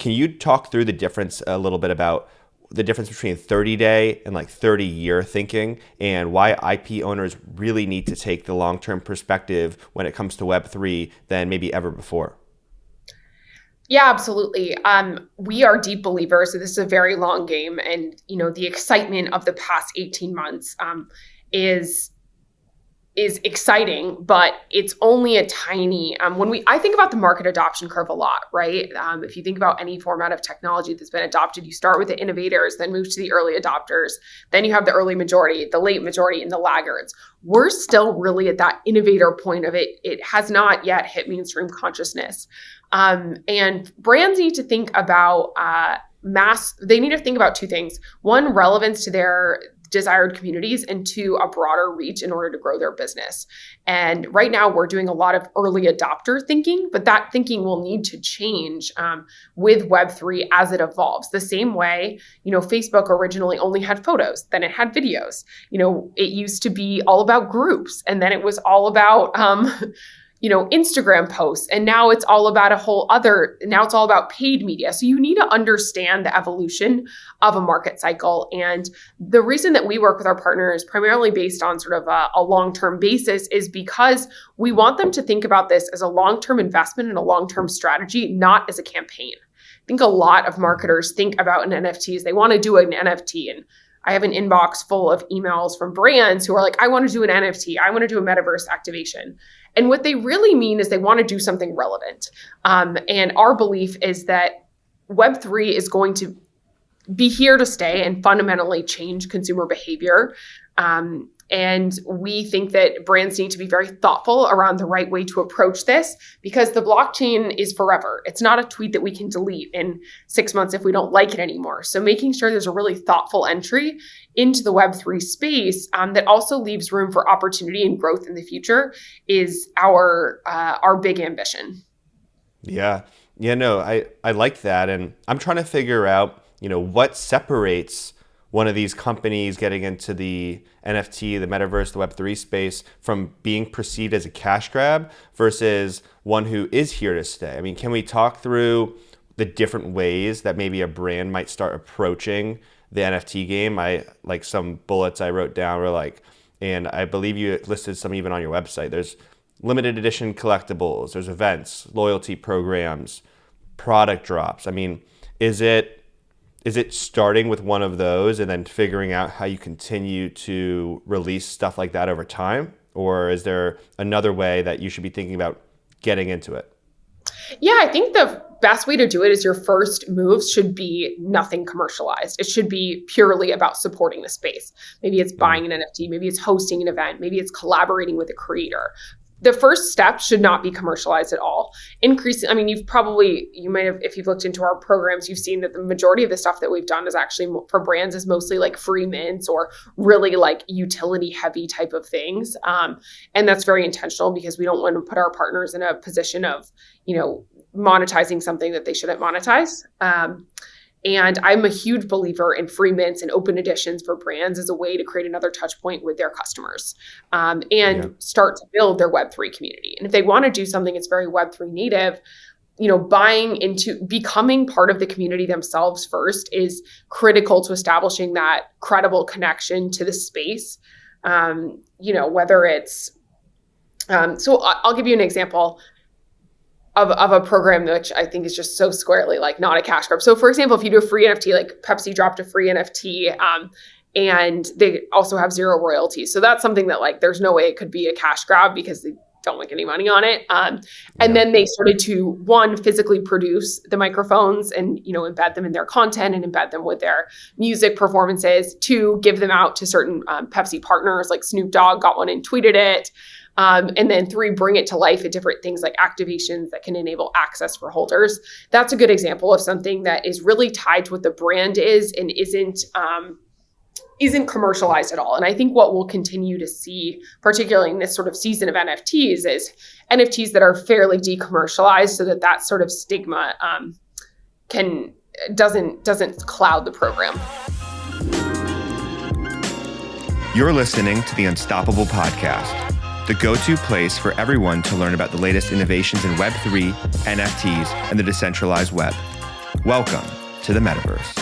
Can you talk through the difference a little bit about the difference between 30-day and like 30-year thinking, and why IP owners really need to take the long-term perspective when it comes to Web3 than maybe ever before? Yeah, absolutely. We are deep believers that this is a very long game, and the excitement of the past 18 months is exciting, but it's only a tiny. I think about the market adoption curve a lot, right? If you think about any format of technology that's been adopted, you start with the innovators, then move to the early adopters, then you have the early majority, the late majority, and the laggards. We're still really at that innovator point of it. It has not yet hit mainstream consciousness. And brands need to think about they need to think about two things. One, relevance to their desired communities, and two, a broader reach in order to grow their business. And right now we're doing a lot of early adopter thinking, but that thinking will need to change with Web3 as it evolves. The same way, Facebook originally only had photos, then it had videos. It used to be all about groups, and then it was all about Instagram posts. And now it's all about now it's all about paid media. So you need to understand the evolution of a market cycle. And the reason that we work with our partners primarily based on sort of a long-term basis is because we want them to think about this as a long-term investment and a long-term strategy, not as a campaign. I think a lot of marketers think about an NFT as they want to do an NFT. And I have an inbox full of emails from brands who are like, I want to do an NFT. I want to do a metaverse activation. And what they really mean is they want to do something relevant. And our belief is that Web3 is going to be here to stay and fundamentally change consumer behavior. And we think that brands need to be very thoughtful around the right way to approach this, because the blockchain is forever. It's not a tweet that we can delete in 6 months if we don't like it anymore. So making sure there's a really thoughtful entry into the Web3 space that also leaves room for opportunity and growth in the future is our big ambition. Yeah. No, I like that. And I'm trying to figure out, what separates one of these companies getting into the NFT, the metaverse, the Web3 space from being perceived as a cash grab versus one who is here to stay. I mean, can we talk through the different ways that maybe a brand might start approaching the NFT game? Like some bullets I wrote down were like, and I believe you listed some even on your website. There's limited edition collectibles, there's events, loyalty programs, product drops. I mean, is it starting with one of those and then figuring out how you continue to release stuff like that over time? Or is there another way that you should be thinking about getting into it? Yeah, I think the best way to do it is your first moves should be nothing commercialized. It should be purely about supporting the space. Maybe it's buying an NFT, maybe it's hosting an event, maybe it's collaborating with a creator. The first step should not be commercialized at all. You might have, if you've looked into our programs, you've seen that the majority of the stuff that we've done is actually for brands is mostly like free mints or really like utility heavy type of things. And that's very intentional because we don't want to put our partners in a position of, monetizing something that they shouldn't monetize. And I'm a huge believer in free mints and open editions for brands as a way to create another touch point with their customers start to build their Web3 community. And if they want to do something that's very Web3 native, buying into becoming part of the community themselves first is critical to establishing that credible connection to the space. Whether it's, so I'll give you an example of a program which I think is just so squarely like not a cash grab. So for example, if you do a free NFT, like Pepsi dropped a free NFT and they also have zero royalties. So that's something that like there's no way it could be a cash grab because they don't make any money on it. And then they started to, one, physically produce the microphones and, embed them in their content and embed them with their music performances. Two, give them out to certain Pepsi partners, like Snoop Dogg got one and tweeted it. And then three, bring it to life at different things like activations that can enable access for holders. That's a good example of something that is really tied to what the brand is and isn't commercialized at all. And I think what we'll continue to see, particularly in this sort of season of NFTs, is NFTs that are fairly decommercialized so that sort of stigma doesn't cloud the program. You're listening to the Unstoppable Podcast, the go-to place for everyone to learn about the latest innovations in Web3, NFTs, and the decentralized web. Welcome to the metaverse.